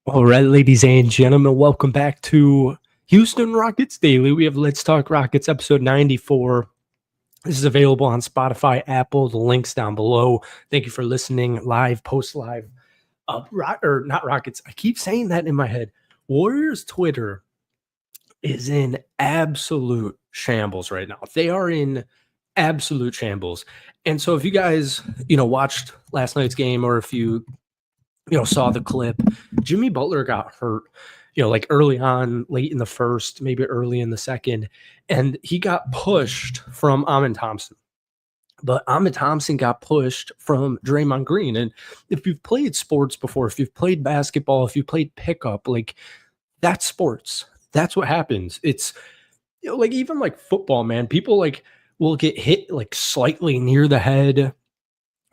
All right, ladies and gentlemen, welcome back to Houston Rockets Daily. We have Let's Talk Rockets episode 94. This is available on Spotify, Apple. The link's down below. Thank you for listening live, post live. Not Rockets. I keep saying that in my head. Warriors Twitter is in absolute shambles right now. They are in absolute shambles. And so if you guys, watched last night's game, or if you saw the clip, Jimmy Butler got hurt, like early on, late in the first, maybe early in the second, and he got pushed from Amin Thompson. But Amin Thompson got pushed from Draymond Green. And if you've played sports before, if you've played basketball, if you played pickup, like that's sports. That's what happens. It's like even like football, man. People like will get hit like slightly near the head,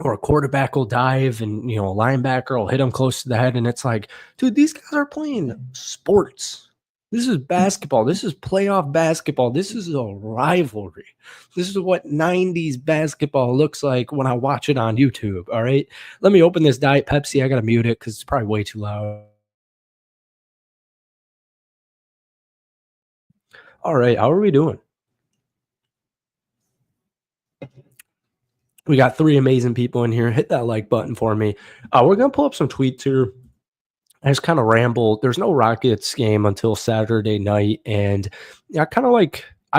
or a quarterback will dive and, a linebacker will hit him close to the head. And it's like, dude, these guys are playing sports. This is basketball. This is playoff basketball. This is a rivalry. This is what 90s basketball looks like when I watch it on YouTube. All right. Let me open this Diet Pepsi. I got to mute it because it's probably way too loud. All right. How are we doing? We got 3 amazing people in here. Hit that like button for me. We're going to pull up some tweets here. I just kind of rambled. There's no Rockets game until Saturday night. And I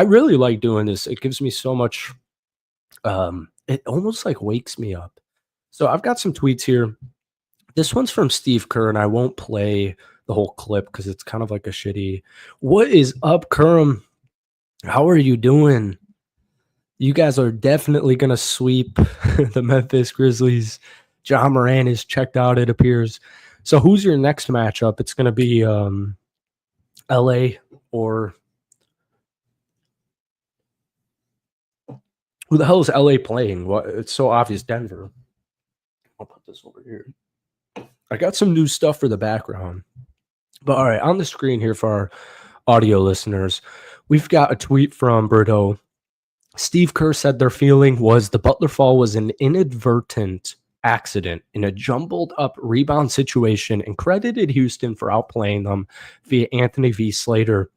really like doing this. It gives me so much, it almost like wakes me up. So I've got some tweets here. This one's from Steve Kerr, and I won't play the whole clip because it's kind of like a shitty. What is up, Kerm? How are you doing? You guys are definitely going to sweep the Memphis Grizzlies. John Moran is checked out, it appears. So who's your next matchup? It's going to be LA or who the hell is LA playing? What? It's so obvious, Denver. I'll put this over here. I got some new stuff for the background. But all right, on the screen here for our audio listeners, we've got a tweet from Berto. Steve Kerr said their feeling was the Butler fall was an inadvertent accident in a jumbled up rebound situation and credited Houston for outplaying them via Anthony V. Slater.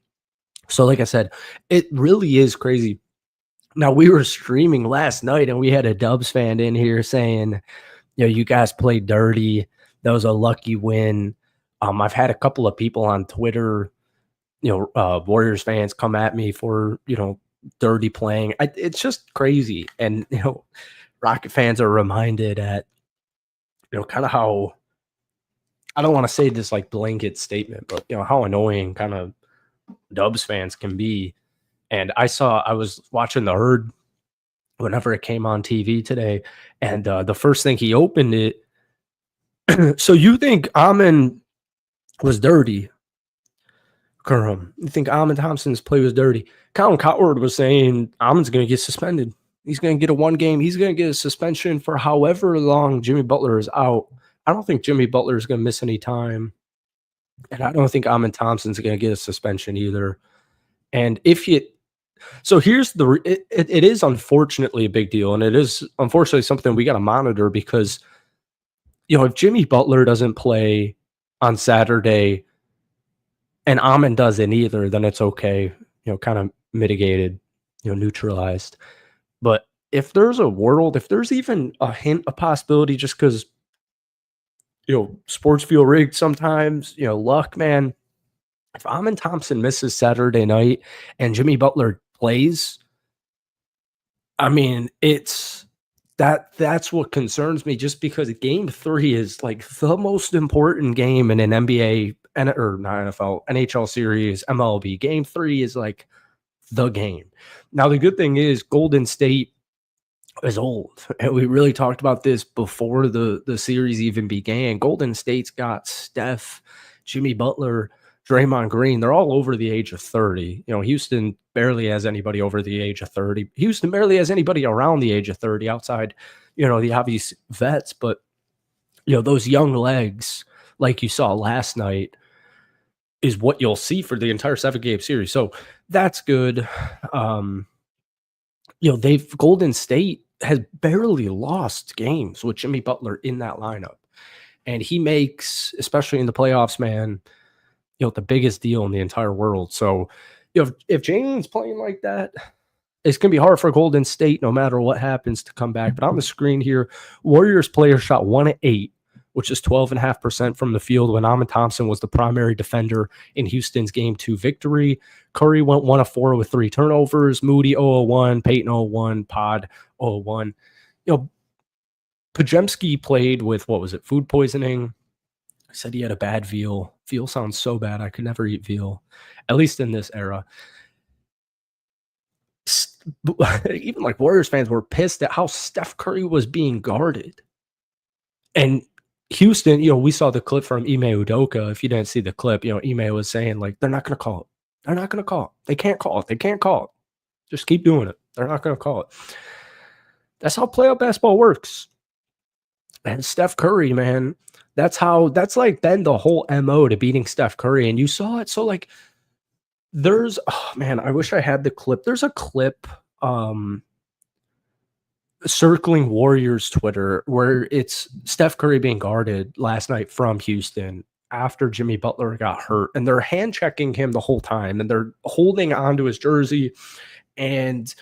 So like I said, it really is crazy. Now, we were streaming last night and we had a Dubs fan in here saying, you guys played dirty. That was a lucky win. I've had a couple of people on Twitter, Warriors fans come at me for, dirty playing. It's just crazy. And, Rocket fans are reminded at, kind of how, I don't want to say this like blanket statement, but, how annoying kind of Dubs fans can be. And I was watching the Herd whenever it came on TV today. And the first thing he opened it. So you think Amin was dirty? Kerm, you think Amin Thompson's play was dirty? Colin Coward was saying Amin's going to get suspended. He's going to get a 1 game. He's going to get a suspension for however long Jimmy Butler is out. I don't think Jimmy Butler is going to miss any time. And I don't think Amin Thompson's going to get a suspension either. And so here's it is unfortunately a big deal. And it is unfortunately something we got to monitor because, if Jimmy Butler doesn't play on Saturday and Amin doesn't either, then it's okay, kind of mitigated, neutralized. But if there's even a hint of possibility, just because, sports feel rigged sometimes, luck, man. If Amin Thompson misses Saturday night and Jimmy Butler plays, I mean, that's what concerns me, just because game 3 is like the most important game in an NBA or not NFL, NHL series, MLB. Game 3 is like the game. Now, the good thing is Golden State is old. And we really talked about this before the series even began. Golden State's got Steph, Jimmy Butler, Draymond Green. They're all over the age of 30. Houston barely has anybody over the age of 30. Houston barely has anybody around the age of 30 outside, the obvious vets. But, those young legs, like you saw last night, is what you'll see for the entire 7-game series. So that's good. Golden State has barely lost games with Jimmy Butler in that lineup. And he makes, especially in the playoffs, man, the biggest deal in the entire world. So, if Jalen's playing like that, it's going to be hard for Golden State no matter what happens to come back. But on the screen here, Warriors player shot 1 of 8, which is 12.5% from the field when Amin Thompson was the primary defender in Houston's Game 2 victory. Curry went 1 of 4 with 3 turnovers. Moody 0 of 1, Peyton 0 of 1, Pod 0 of 1. Podziemski played with, food poisoning. I said he had a bad veal. Veal sounds so bad. I could never eat veal, at least in this era. Even like Warriors fans were pissed at how Steph Curry was being guarded. And Houston, we saw the clip from Ime Udoka. If you didn't see the clip, Ime was saying, like, they're not going to call it. They're not going to call it. They can't call it. They can't call it. Just keep doing it. They're not going to call it. That's how playoff basketball works. And Steph Curry, man, that's like been the whole MO to beating Steph Curry. And you saw it. So, like, I wish I had the clip. There's a clip circling Warriors Twitter where it's Steph Curry being guarded last night from Houston after Jimmy Butler got hurt, and they're hand checking him the whole time, and they're holding onto his jersey, and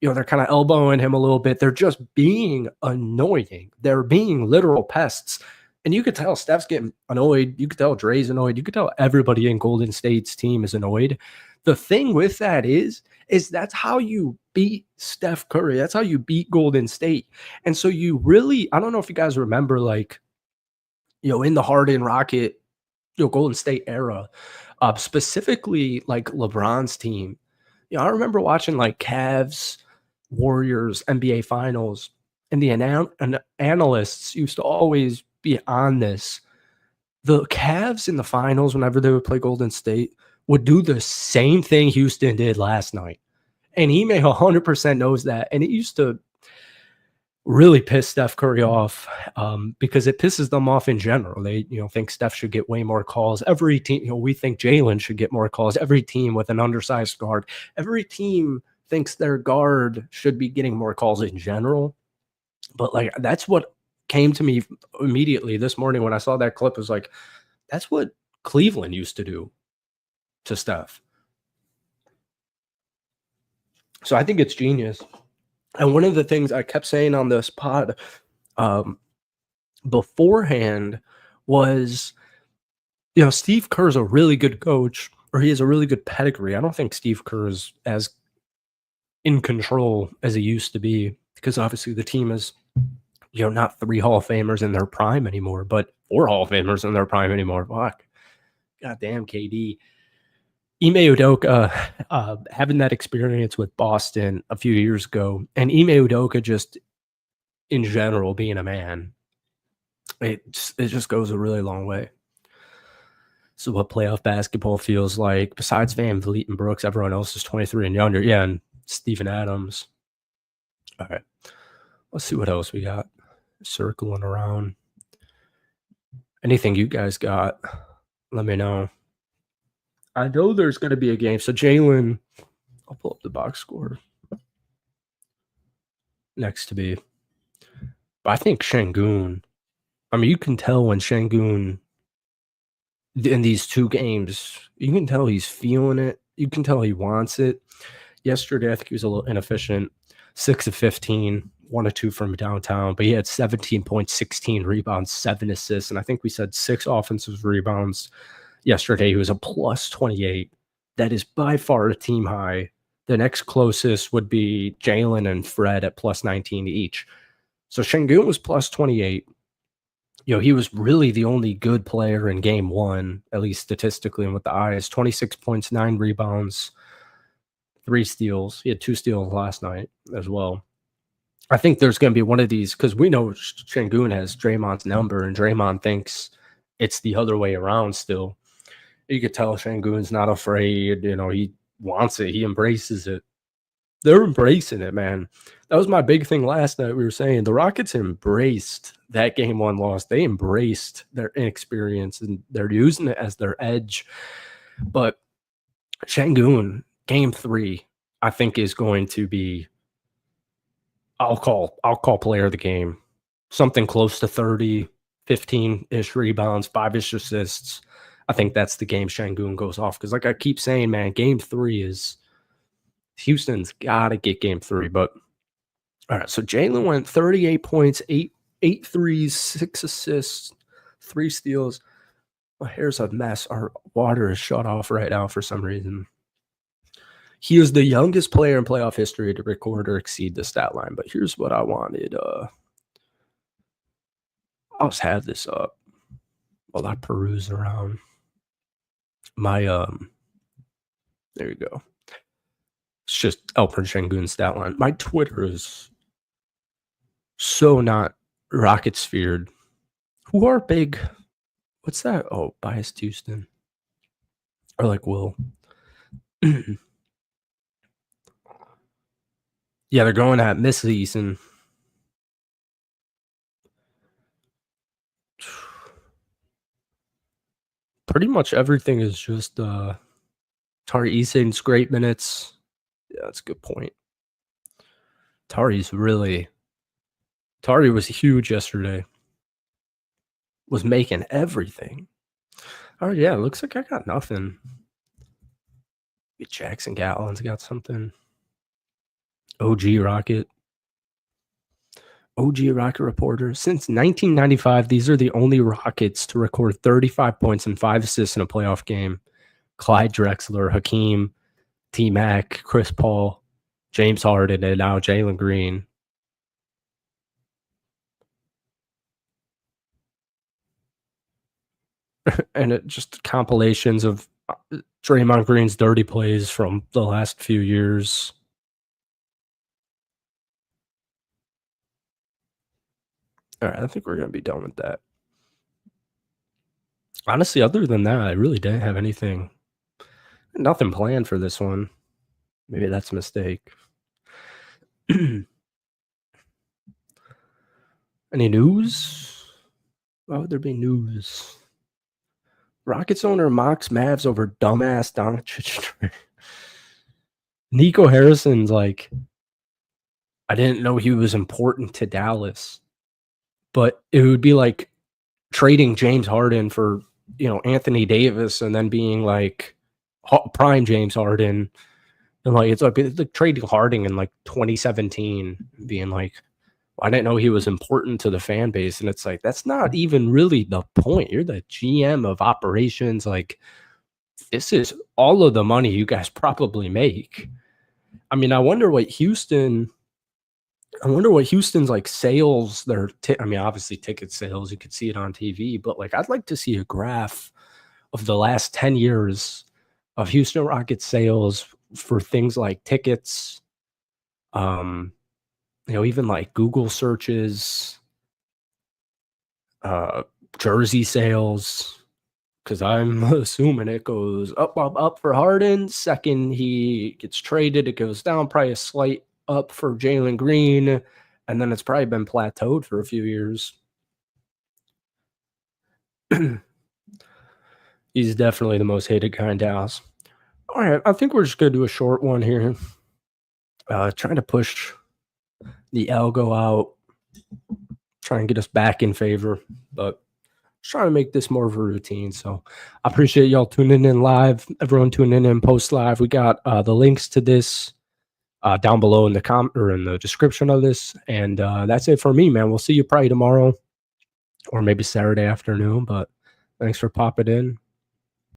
they're kind of elbowing him a little bit. They're just being annoying. They're being literal pests. And you could tell Steph's getting annoyed. You could tell Dre's annoyed. You could tell everybody in Golden State's team is annoyed. The thing with that is that's how you beat Steph Curry. That's how you beat Golden State. And so you really, I don't know if you guys remember, like, in the Harden, Rocket, Golden State era, specifically like LeBron's team. I remember watching like Cavs, Warriors, NBA Finals, and the analysts used to always be on this. The Cavs in the finals, whenever they would play Golden State, would do the same thing Houston did last night. And he may 100% knows that. And it used to really piss Steph Curry off because it pisses them off in general. They, think Steph should get way more calls. Every team, we think Jalen should get more calls. Every team with an undersized guard, every team thinks their guard should be getting more calls in general. But like, that's what came to me immediately this morning when I saw that clip. Was like, that's what Cleveland used to do to Steph. So I think it's genius. And one of the things I kept saying on this pod beforehand was, Steve Kerr's a really good coach, or he has a really good pedigree. I don't think Steve Kerr is as in control as he used to be, because obviously the team is, not 3 Hall of Famers in their prime anymore, but 4 Hall of Famers in their prime anymore. Fuck. Goddamn, KD. Ime Udoka having that experience with Boston a few years ago, and Ime Udoka just in general being a man, it just goes a really long way. So what playoff basketball feels like, besides Van Vliet and Brooks, everyone else is 23 and younger. Yeah, and Steven Adams. All right, let's see what else we got circling around. Anything you guys got, let me know. I know there's going to be a game. So Jalen, I'll pull up the box score next to me. But I think Şengün, you can tell when Şengün in these 2 games, you can tell he's feeling it. You can tell he wants it. Yesterday, I think he was a little inefficient. 6 of 15, 1 of 2 from downtown, but he had 17 points, 16 rebounds, 7 assists, and I think we said 6 offensive rebounds. Yesterday, he was a plus 28. That is by far a team high. The next closest would be Jalen and Fred at plus 19 each. So Şengün was plus 28. He was really the only good player in game 1, at least statistically and with the eyes. 26 points, 9 rebounds, 3 steals. He had 2 steals last night as well. I think there's going to be one of these, because we know Şengün has Draymond's number, and Draymond thinks it's the other way around still. You could tell Şengün's not afraid. He wants it. He embraces it. They're embracing it, man. That was my big thing last night. We were saying the Rockets embraced that game 1 loss. They embraced their inexperience, and they're using it as their edge. But Şengün, game 3, I think is going to be, I'll call player of the game. Something close to 30, 15-ish rebounds, 5-ish assists. I think that's the game Şengün goes off. Because like I keep saying, man, game 3 is Houston's got to get game 3. But all right, so Jalen went 38 points, 8 threes, 6 assists, 3 steals. My hair's a mess. Our water is shut off right now for some reason. He is the youngest player in playoff history to record or exceed the stat line. But here's what I wanted. I'll just have this up while I peruse around my there you go. It's just Alperen Şengün's stat line. My Twitter is so not rocket sphered. Who are big? What's that? Oh, biased Houston. Or like Will. Yeah, they're going at Miss Eason. Pretty much everything is just Tari Eason's great minutes. Yeah, that's a good point. Tari was huge yesterday. Was making everything. Oh yeah, looks like I got nothing. Jackson Gatlin's got something. OG Rocket reporter. Since 1995, these are the only Rockets to record 35 points and 5 assists in a playoff game. Clyde Drexler, Hakeem, T-Mac, Chris Paul, James Harden, and now Jalen Green. And it just compilations of Draymond Green's dirty plays from the last few years. All right, I think we're going to be done with that. Honestly, other than that, I really didn't have anything. Nothing planned for this one. Maybe that's a mistake. Any news? Why would there be news? Rockets owner mocks Mavs over dumbass Doncic. Nico Harrison's like, I didn't know he was important to Dallas, but it would be like trading James Harden for, Anthony Davis and then being like prime James Harden. And like, it's like trading Harding in like 2017, being like, I didn't know he was important to the fan base. And it's like, that's not even really the point. You're the GM of operations. Like, this is all of the money you guys probably make. I mean, I wonder what Houston's like sales, obviously ticket sales, you could see it on TV, but like, I'd like to see a graph of the last 10 years of Houston Rockets sales for things like tickets, even like Google searches, jersey sales, because I'm assuming it goes up for Harden. Second he gets traded, it goes down, probably a slight up for Jalen Green, and then it's probably been plateaued for a few years. He's definitely the most hated guy in Dallas. All right, I think we're just going to do a short one here. Trying to push the algo out, try and get us back in favor, but trying to make this more of a routine. So I appreciate y'all tuning in live, everyone tuning in post live. We got the links to this down below in the in the description of this, and that's it for me, man. We'll see you probably tomorrow or maybe Saturday afternoon, but thanks for popping in.